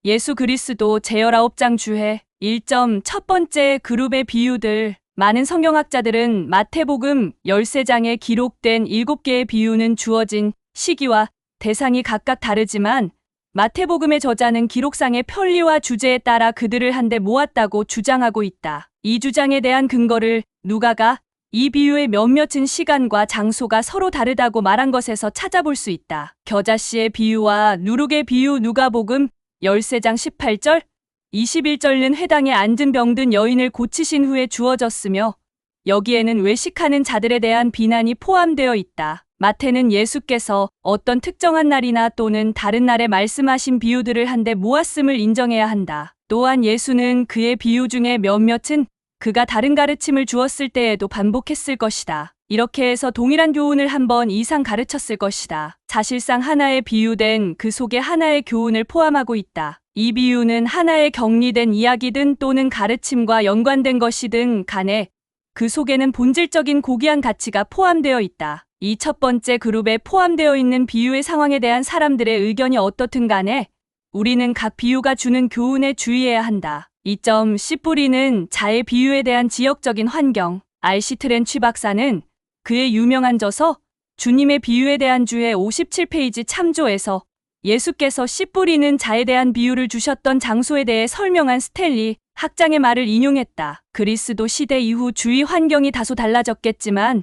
예수 그리스도 제19장 주해 1점 첫 번째 그룹의 비유들. 많은 성경학자들은 마태복음 13장에 기록된 7개의 비유는 주어진 시기와 대상이 각각 다르지만 마태복음의 저자는 기록상의 편리와 주제에 따라 그들을 한데 모았다고 주장하고 있다. 이 주장에 대한 근거를 누가가 이 비유의 몇몇은 시간과 장소가 서로 다르다고 말한 것에서 찾아볼 수 있다. 겨자씨의 비유와 누룩의 비유. 누가복음 13장 18절, 21절은 회당에 앉은 병든 여인을 고치신 후에 주어졌으며 여기에는 외식하는 자들에 대한 비난이 포함되어 있다. 마태는 예수께서 어떤 특정한 날이나 또는 다른 날에 말씀하신 비유들을 한데 모았음을 인정해야 한다. 또한 예수는 그의 비유 중에 몇몇은 그가 다른 가르침을 주었을 때에도 반복했을 것이다. 이렇게 해서 동일한 교훈을 한 번 이상 가르쳤을 것이다. 사실상 하나의 비유된 그 속에 하나의 교훈을 포함하고 있다. 이 비유는 하나의 격리된 이야기든 또는 가르침과 연관된 것이든 간에 그 속에는 본질적인 고귀한 가치가 포함되어 있다. 이 첫 번째 그룹에 포함되어 있는 비유의 상황에 대한 사람들의 의견이 어떻든 간에 우리는 각 비유가 주는 교훈에 주의해야 한다. 2점 씨 뿌리는 자의 비유에 대한 지역적인 환경. R.C. 트렌치 박사는 그의 유명한 저서 주님의 비유에 대한 주의 57페이지 참조에서 예수께서 씨 뿌리는 자에 대한 비유를 주셨던 장소에 대해 설명한 스탠리 학장의 말을 인용했다. 그리스도 시대 이후 주위 환경이 다소 달라졌겠지만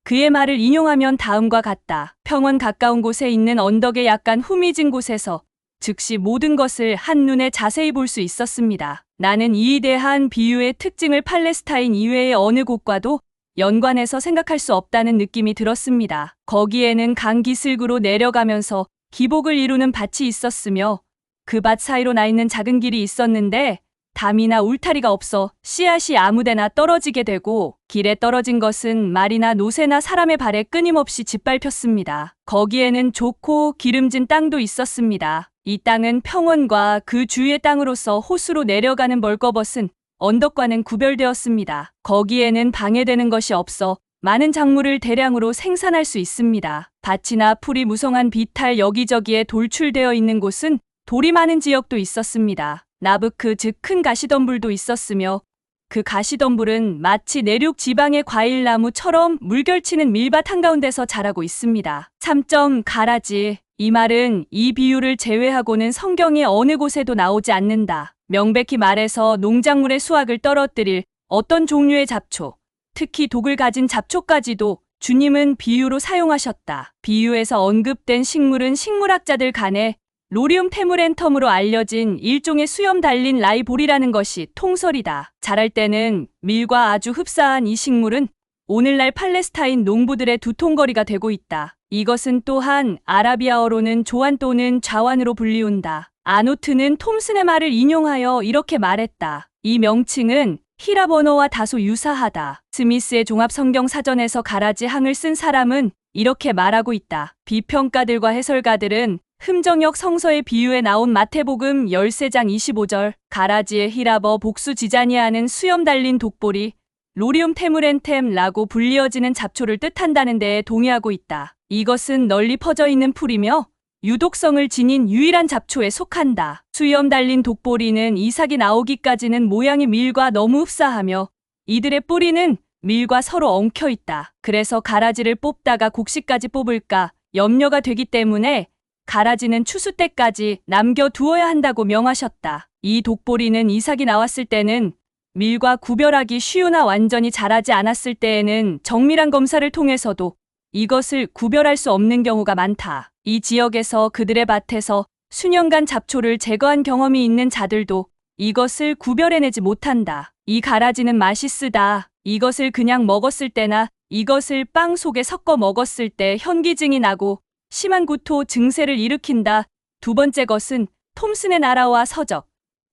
그의 말을 인용하면 다음과 같다. 평원 가까운 곳에 있는 언덕의 약간 후미진 곳에서 즉시 모든 것을 한눈에 자세히 볼 수 있었습니다. 나는 이 위대한 비유의 특징을 팔레스타인 이외의 어느 곳과도 연관해서 생각할 수 없다는 느낌이 들었습니다. 거기에는 강 기슭으로 내려가면서 기복을 이루는 밭이 있었으며 그 밭 사이로 나 있는 작은 길이 있었는데 담이나 울타리가 없어 씨앗이 아무데나 떨어지게 되고 길에 떨어진 것은 말이나 노새나 사람의 발에 끊임없이 짓밟혔습니다. 거기에는 좋고 기름진 땅도 있었습니다. 이 땅은 평원과 그 주위의 땅으로서 호수로 내려가는 벌거벗은 언덕과는 구별되었습니다. 거기에는 방해되는 것이 없어 많은 작물을 대량으로 생산할 수 있습니다. 밭이나 풀이 무성한 비탈 여기저기에 돌출되어 있는 곳은 돌이 많은 지역도 있었습니다. 나부크 즉 큰 가시덤불도 있었으며 그 가시덤불은 마치 내륙 지방의 과일나무처럼 물결치는 밀밭 한가운데서 자라고 있습니다. 3점 가라지. 이 말은 이 비유를 제외하고는 성경의 어느 곳에도 나오지 않는다. 명백히 말해서 농작물의 수확을 떨어뜨릴 어떤 종류의 잡초, 특히 독을 가진 잡초까지도 주님은 비유로 사용하셨다. 비유에서 언급된 식물은 식물학자들 간에 로리움 테무렌텀으로 알려진 일종의 수염 달린 라이볼이라는 것이 통설이다. 자랄 때는 밀과 아주 흡사한 이 식물은 오늘날 팔레스타인 농부들의 두통거리가 되고 있다. 이것은 또한 아라비아어로는 조안 또는 좌완으로 불리운다. 아노트는 톰슨의 말을 인용하여 이렇게 말했다. 이 명칭은 히랍 언어와 다소 유사하다. 스미스의 종합성경사전에서 가라지 항을 쓴 사람은 이렇게 말하고 있다. 비평가들과 해설가들은 흠정역 성서의 비유에 나온 마태복음 13장 25절 가라지의 히랍어 복수 지자니아는 수염 달린 독보리 로리움 테무렌템라고 불리어지는 잡초를 뜻한다는 데에 동의하고 있다. 이것은 널리 퍼져 있는 풀이며 유독성을 지닌 유일한 잡초에 속한다. 수염 달린 독보리는 이삭이 나오기까지는 모양이 밀과 너무 흡사하며 이들의 뿌리는 밀과 서로 엉켜 있다. 그래서 가라지를 뽑다가 곡식까지 뽑을까 염려가 되기 때문에 가라지는 추수 때까지 남겨두어야 한다고 명하셨다. 이 독보리는 이삭이 나왔을 때는 밀과 구별하기 쉬우나 완전히 자라지 않았을 때에는 정밀한 검사를 통해서도 이것을 구별할 수 없는 경우가 많다. 이 지역에서 그들의 밭에서 수년간 잡초를 제거한 경험이 있는 자들도 이것을 구별해내지 못한다. 이 가라지는 맛있으다. 이것을 그냥 먹었을 때나 이것을 빵 속에 섞어 먹었을 때 현기증이 나고 심한 구토 증세를 일으킨다. 두 번째 것은 톰슨의 나라와 서적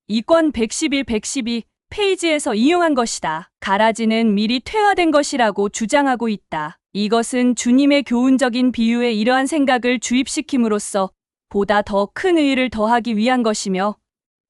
2권 111, 112페이지에서 인용한 것이다. 가라지는 미리 퇴화된 것이라고 주장하고 있다. 이것은 주님의 교훈적인 비유에 이러한 생각을 주입시킴으로써 보다 더 큰 의의를 더하기 위한 것이며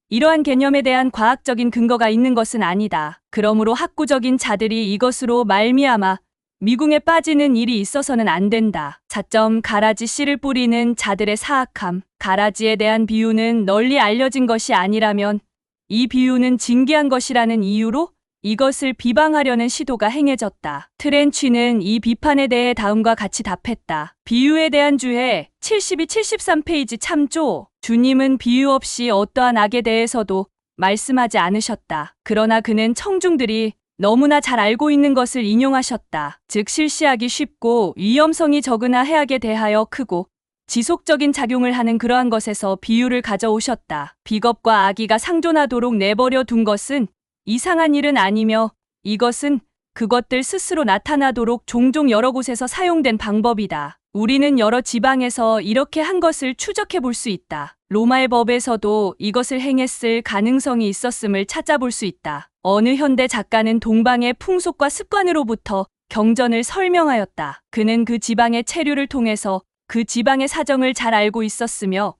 이러한 개념에 대한 과학적인 근거가 있는 것은 아니다. 그러므로 학구적인 자들이 이것으로 말미암아 미궁에 빠지는 일이 있어서는 안 된다. 4점 가라지 씨를 뿌리는 자들의 사악함. 가라지에 대한 비유는 널리 알려진 것이 아니라면 이 비유는 진귀한 것이라는 이유로 이것을 비방하려는 시도가 행해졌다. 트렌취는 이 비판에 대해 다음과 같이 답했다. 비유에 대한 주해 72, 73페이지 참조. 주님은 비유 없이 어떠한 악에 대해서도 말씀하지 않으셨다. 그러나 그는 청중들이 너무나 잘 알고 있는 것을 인용하셨다. 즉 실시하기 쉽고 위험성이 적으나 해악에 대하여 크고 지속적인 작용을 하는 그러한 것에서 비유를 가져오셨다. 비겁과 악의가 상존하도록 내버려 둔 것은 이상한 일은 아니며 이것은 그것들 스스로 나타나도록 종종 여러 곳에서 사용된 방법이다. 우리는 여러 지방에서 이렇게 한 것을 추적해 볼 수 있다. 로마의 법에서도 이것을 행했을 가능성이 있었음을 찾아볼 수 있다. 어느 현대 작가는 동방의 풍속과 습관으로부터 경전을 설명하였다. 그는 그 지방의 체류를 통해서 그 지방의 사정을 잘 알고 있었으며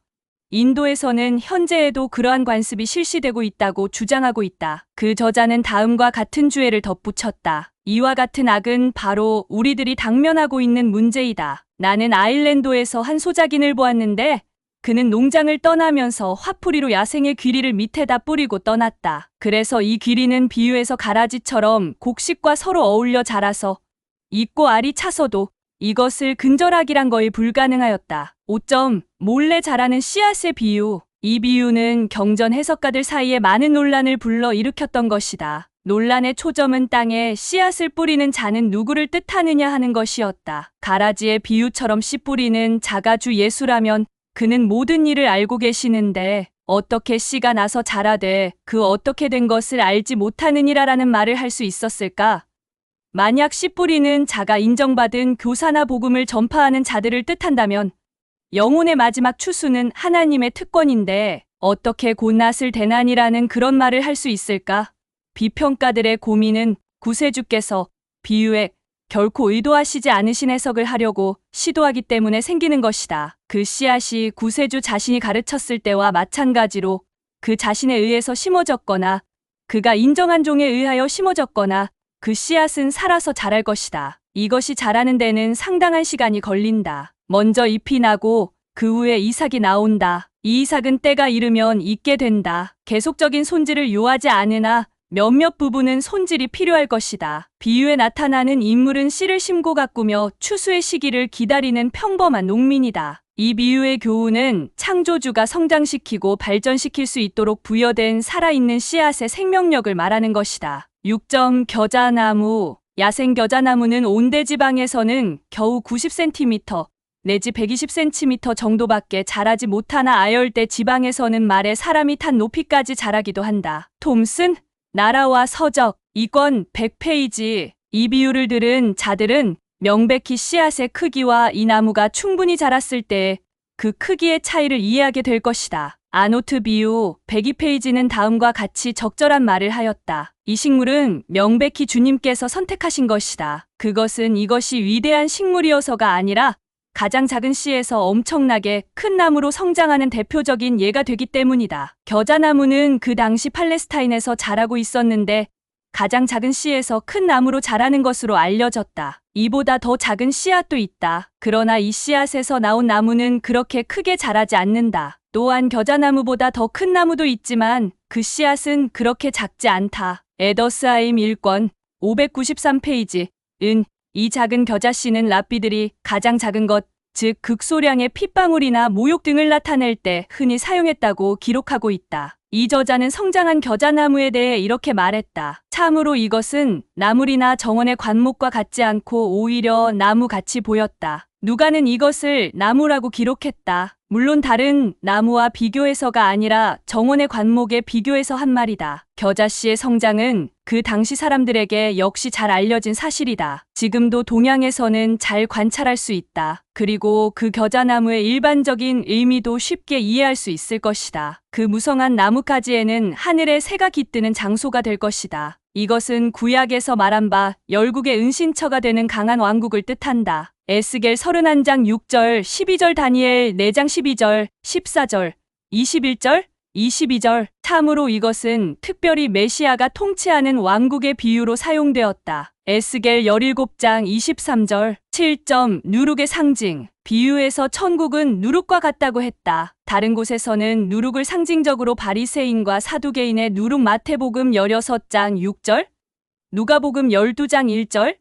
인도에서는 현재에도 그러한 관습이 실시되고 있다고 주장하고 있다. 그 저자는 다음과 같은 주해를 덧붙였다. 이와 같은 악은 바로 우리들이 당면하고 있는 문제이다. 나는 아일랜드에서 한 소작인을 보았는데 그는 농장을 떠나면서 화풀이로 야생의 귀리를 밑에다 뿌리고 떠났다. 그래서 이 귀리는 비유에서 가라지처럼 곡식과 서로 어울려 자라서 잎고 알이 차서도 이것을 근절하기란 거의 불가능하였다. 5점 몰래 자라는 씨앗의 비유. 이 비유는 경전 해석가들 사이에 많은 논란을 불러 일으켰던 것이다. 논란의 초점은 땅에 씨앗을 뿌리는 자는 누구를 뜻하느냐 하는 것이었다. 가라지의 비유처럼 씨 뿌리는 자가 주 예수라면 그는 모든 일을 알고 계시는데 어떻게 씨가 나서 자라되 그 어떻게 된 것을 알지 못하느니라라는 말을 할 수 있었을까? 만약 씨 뿌리는 자가 인정받은 교사나 복음을 전파하는 자들을 뜻한다면 영혼의 마지막 추수는 하나님의 특권인데 어떻게 곧낫을 대난이라는 그런 말을 할 수 있을까? 비평가들의 고민은 구세주께서 비유에 결코 의도하시지 않으신 해석을 하려고 시도하기 때문에 생기는 것이다. 그 씨앗이 구세주 자신이 가르쳤을 때와 마찬가지로 그 자신에 의해서 심어졌거나 그가 인정한 종에 의하여 심어졌거나 그 씨앗은 살아서 자랄 것이다. 이것이 자라는 데는 상당한 시간이 걸린다. 먼저 잎이 나고 그 후에 이삭이 나온다. 이 이삭은 때가 이르면 익게 된다. 계속적인 손질을 요하지 않으나 몇몇 부분은 손질이 필요할 것이다. 비유에 나타나는 인물은 씨를 심고 가꾸며 추수의 시기를 기다리는 평범한 농민이다. 이 비유의 교훈은 창조주가 성장시키고 발전시킬 수 있도록 부여된 살아있는 씨앗의 생명력을 말하는 것이다. 6점 겨자나무. 야생 겨자나무는 온대지방에서는 겨우 90cm 내지 120cm 정도밖에 자라지 못하나 아열대 지방에서는 말에 사람이 탄 높이까지 자라기도 한다. 톰슨, 나라와 서적, 2권 100페이지. 이 비유를 들은 자들은 명백히 씨앗의 크기와 이 나무가 충분히 자랐을 때 그 크기의 차이를 이해하게 될 것이다. 아노트 비유 102페이지는 다음과 같이 적절한 말을 하였다. 이 식물은 명백히 주님께서 선택하신 것이다. 그것은 이것이 위대한 식물이어서가 아니라 가장 작은 씨에서 엄청나게 큰 나무로 성장하는 대표적인 예가 되기 때문이다. 겨자나무는 그 당시 팔레스타인에서 자라고 있었는데 가장 작은 씨에서 큰 나무로 자라는 것으로 알려졌다. 이보다 더 작은 씨앗도 있다. 그러나 이 씨앗에서 나온 나무는 그렇게 크게 자라지 않는다. 또한 겨자나무보다 더 큰 나무도 있지만 그 씨앗은 그렇게 작지 않다. 에더스하임 1권 593페이지. 이 작은 겨자씨는 랍비들이 가장 작은 것, 즉 극소량의 핏방울이나 모욕 등을 나타낼 때 흔히 사용했다고 기록하고 있다. 이 저자는 성장한 겨자나무에 대해 이렇게 말했다. 참으로 이것은 나물이나 정원의 관목과 같지 않고 오히려 나무같이 보였다. 누가는 이것을 나무라고 기록했다. 물론 다른 나무와 비교해서가 아니라 정원의 관목에 비교해서 한 말이다. 겨자씨의 성장은 그 당시 사람들에게 역시 잘 알려진 사실이다. 지금도 동양에서는 잘 관찰할 수 있다. 그리고 그 겨자나무의 일반적인 의미도 쉽게 이해할 수 있을 것이다. 그 무성한 나뭇가지에는 하늘의 새가 깃드는 장소가 될 것이다. 이것은 구약에서 말한 바 열국의 은신처가 되는 강한 왕국을 뜻한다. 에스겔 31장 6절, 12절 다니엘 4장 12절, 14절, 21절, 22절. 참으로 이것은 특별히 메시아가 통치하는 왕국의 비유로 사용되었다. 에스겔 17장 23절. 7점. 누룩의 상징. 비유에서 천국은 누룩과 같다고 했다. 다른 곳에서는 누룩을 상징적으로 바리새인과 사두개인의 누룩. 마태복음 16장 6절, 누가복음 12장 1절,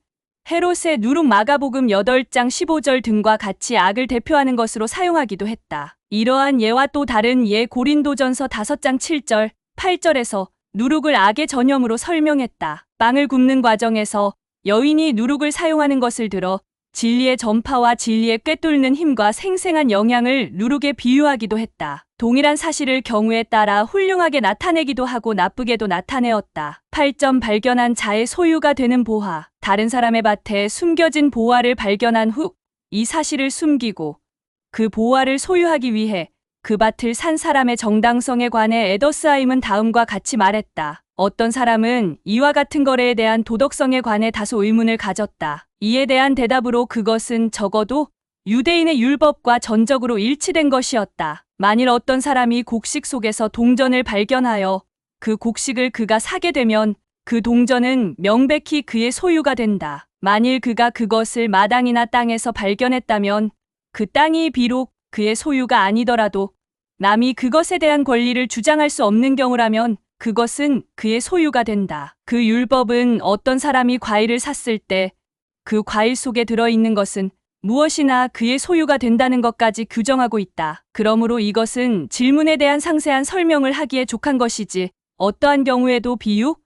헤롯의 누룩. 마가복음 8장 15절 등과 같이 악을 대표하는 것으로 사용하기도 했다. 이러한 예와 또 다른 예 고린도전서 5장 7절, 8절에서 누룩을 악의 전염으로 설명했다. 빵을 굽는 과정에서 여인이 누룩을 사용하는 것을 들어 진리의 전파와 진리의 꿰뚫는 힘과 생생한 영향을 누룩에 비유하기도 했다. 동일한 사실을 경우에 따라 훌륭하게 나타내기도 하고 나쁘게도 나타내었다. 8점. 발견한 자의 소유가 되는 보화. 다른 사람의 밭에 숨겨진 보화를 발견한 후 이 사실을 숨기고 그 보화를 소유하기 위해 그 밭을 산 사람의 정당성에 관해 에더스하임은 다음과 같이 말했다. 어떤 사람은 이와 같은 거래에 대한 도덕성에 관해 다소 의문을 가졌다. 이에 대한 대답으로 그것은 적어도 유대인의 율법과 전적으로 일치된 것이었다. 만일 어떤 사람이 곡식 속에서 동전을 발견하여 그 곡식을 그가 사게 되면 그 동전은 명백히 그의 소유가 된다. 만일 그가 그것을 마당이나 땅에서 발견했다면 그 땅이 비록 그의 소유가 아니더라도 남이 그것에 대한 권리를 주장할 수 없는 경우라면 그것은 그의 소유가 된다. 그 율법은 어떤 사람이 과일을 샀을 때 그 과일 속에 들어있는 것은 무엇이나 그의 소유가 된다는 것까지 규정하고 있다. 그러므로 이것은 질문에 대한 상세한 설명을 하기에 족한 것이지 어떠한 경우에도 비유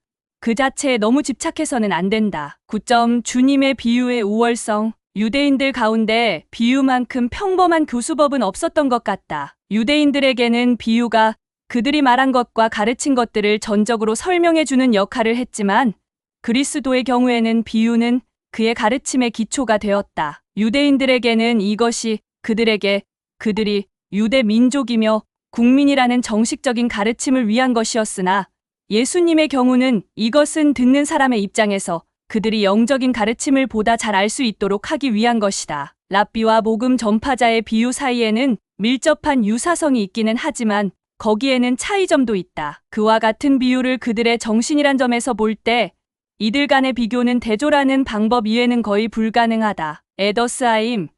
그 자체에 너무 집착해서는 안 된다. 9점. 주님의 비유의 우월성. 유대인들 가운데 비유만큼 평범한 교수법은 없었던 것 같다. 유대인들에게는 비유가 그들이 말한 것과 가르친 것들을 전적으로 설명해주는 역할을 했지만 그리스도의 경우에는 비유는 그의 가르침의 기초가 되었다. 유대인들에게는 이것이 그들이 유대 민족이며 국민이라는 정식적인 가르침을 위한 것이었으나 예수님의 경우는 이것은 듣는 사람의 입장에서 그들이 영적인 가르침을 보다 잘 알 수 있도록 하기 위한 것이다. 랍비와 복음 전파자의 비유 사이에는 밀접한 유사성이 있기는 하지만 거기에는 차이점도 있다. 그와 같은 비유를 그들의 정신이란 점에서 볼 때 이들 간의 비교는 대조라는 방법 이외에는 거의 불가능하다. 에더스하임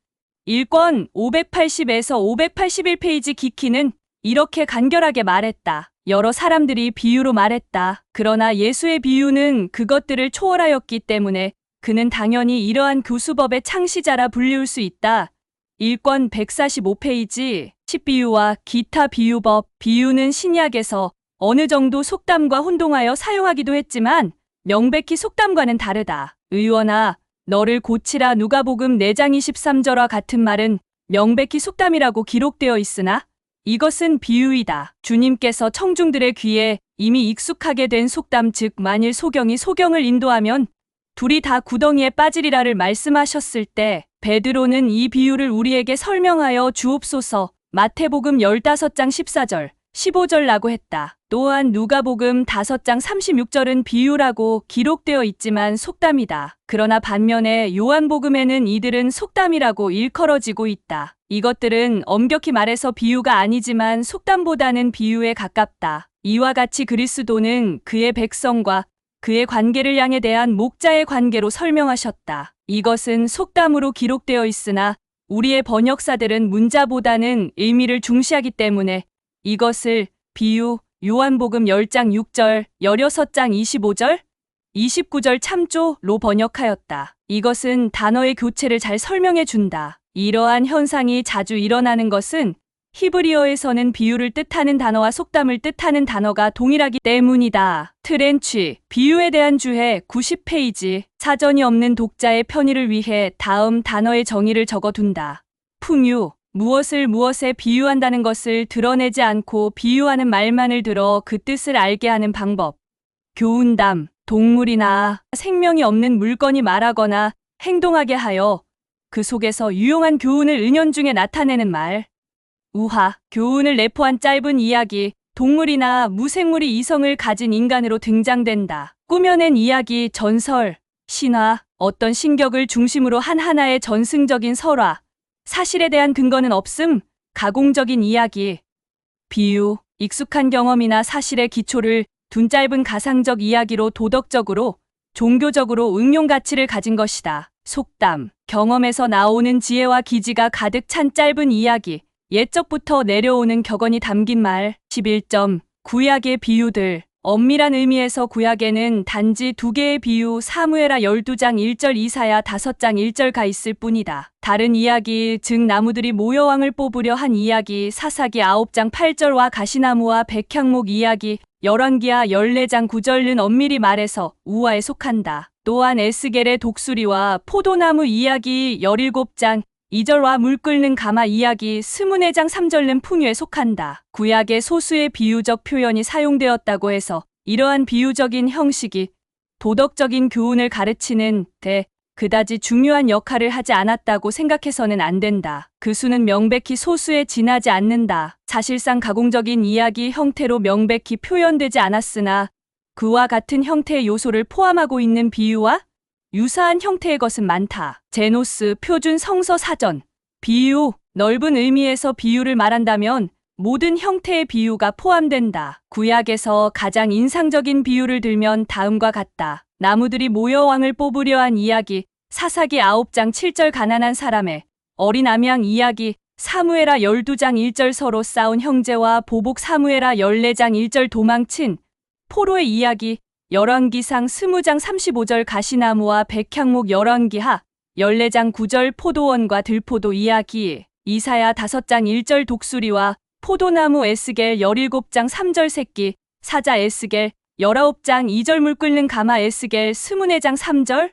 1권 580에서 581페이지 기키는 이렇게 간결하게 말했다. 여러 사람들이 비유로 말했다. 그러나 예수의 비유는 그것들을 초월하였기 때문에 그는 당연히 이러한 교수법의 창시자라 불리울 수 있다. 1권 145페이지 10비유와 기타 비유법. 비유는 신약에서 어느 정도 속담과 혼동하여 사용하기도 했지만 명백히 속담과는 다르다. 의원아, 너를 고치라. 누가복음 4장 23절과 같은 말은 명백히 속담이라고 기록되어 있으나 이것은 비유이다. 주님께서 청중들의 귀에 이미 익숙하게 된 속담, 즉 만일 소경이 소경을 인도하면 둘이 다 구덩이에 빠지리라를 말씀하셨을 때 베드로는 이 비유를 우리에게 설명하여 주옵소서. 마태복음 15장 14절, 15절라고 했다. 또한 누가복음 5장 36절은 비유라고 기록되어 있지만 속담이다. 그러나 반면에 요한복음에는 이들은 속담이라고 일컬어지고 있다. 이것들은 엄격히 말해서 비유가 아니지만 속담보다는 비유에 가깝다. 이와 같이 그리스도는 그의 백성과 그의 관계를 양에 대한 목자의 관계로 설명하셨다. 이것은 속담으로 기록되어 있으나 우리의 번역사들은 문자보다는 의미를 중시하기 때문에 이것을 비유, 요한복음 10장 6절, 16장 25절, 29절 참조로 번역하였다. 이것은 단어의 교체를 잘 설명해 준다. 이러한 현상이 자주 일어나는 것은 히브리어에서는 비유를 뜻하는 단어와 속담을 뜻하는 단어가 동일하기 때문이다. 트렌치, 비유에 대한 주해 90페이지. 사전이 없는 독자의 편의를 위해 다음 단어의 정의를 적어둔다. 풍유, 무엇에 비유한다는 것을 드러내지 않고 비유하는 말만을 들어 그 뜻을 알게 하는 방법. 교훈담, 동물이나 생명이 없는 물건이 말하거나 행동하게 하여 그 속에서 유용한 교훈을 은연중에 나타내는 말. 우화, 교훈을 내포한 짧은 이야기. 동물이나 무생물이 이성을 가진 인간으로 등장된다. 꾸며낸 이야기, 전설, 신화, 어떤 신격을 중심으로 한 하나의 전승적인 설화. 사실에 대한 근거는 없음. 가공적인 이야기. 비유, 익숙한 경험이나 사실의 기초를 둔 짧은 가상적 이야기로 도덕적으로, 종교적으로 응용 가치를 가진 것이다. 속담, 경험에서 나오는 지혜와 기지가 가득 찬 짧은 이야기, 옛적부터 내려오는 격언이 담긴 말. 11점. 구약의 비유들. 엄밀한 의미에서 구약에는 단지 2개의 비유 사무엘하 12장 1절 이사야 5장 1절가 있을 뿐이다. 다른 이야기, 즉 나무들이 모여 왕을 뽑으려 한 이야기 사사기 9장 8절과 가시나무와 백향목 이야기 열왕기하 14장 9절은 엄밀히 말해서 우화에 속한다. 또한 에스겔의 독수리와 포도나무 이야기 17장 2절과 물 끓는 가마 이야기 24장 3절은 풍요에 속한다. 구약의 소수의 비유적 표현이 사용되었다고 해서 이러한 비유적인 형식이 도덕적인 교훈을 가르치는 데 그다지 중요한 역할을 하지 않았다고 생각해서는 안 된다. 그 수는 명백히 소수에 지나지 않는다. 사실상 가공적인 이야기 형태로 명백히 표현되지 않았으나 그와 같은 형태의 요소를 포함하고 있는 비유와 유사한 형태의 것은 많다. 제노스 표준 성서 사전. 비유, 넓은 의미에서 비유를 말한다면 모든 형태의 비유가 포함된다. 구약에서 가장 인상적인 비유를 들면 다음과 같다. 나무들이 모여 왕을 뽑으려 한 이야기, 사사기 9장 7절 가난한 사람의 어린 암양 이야기, 사무엘하 12장 1절 서로 싸운 형제와 보복 사무엘하 14장 1절 도망친 포로의 이야기, 열왕기상 20장 35절 가시나무와 백향목 열왕기하 14장 9절 포도원과 들포도 이야기, 이사야 5장 1절 독수리와 포도나무 에스겔 17장 3절 새끼, 사자 에스겔 19장 2절 물 끓는 가마 에스겔 24장 3절,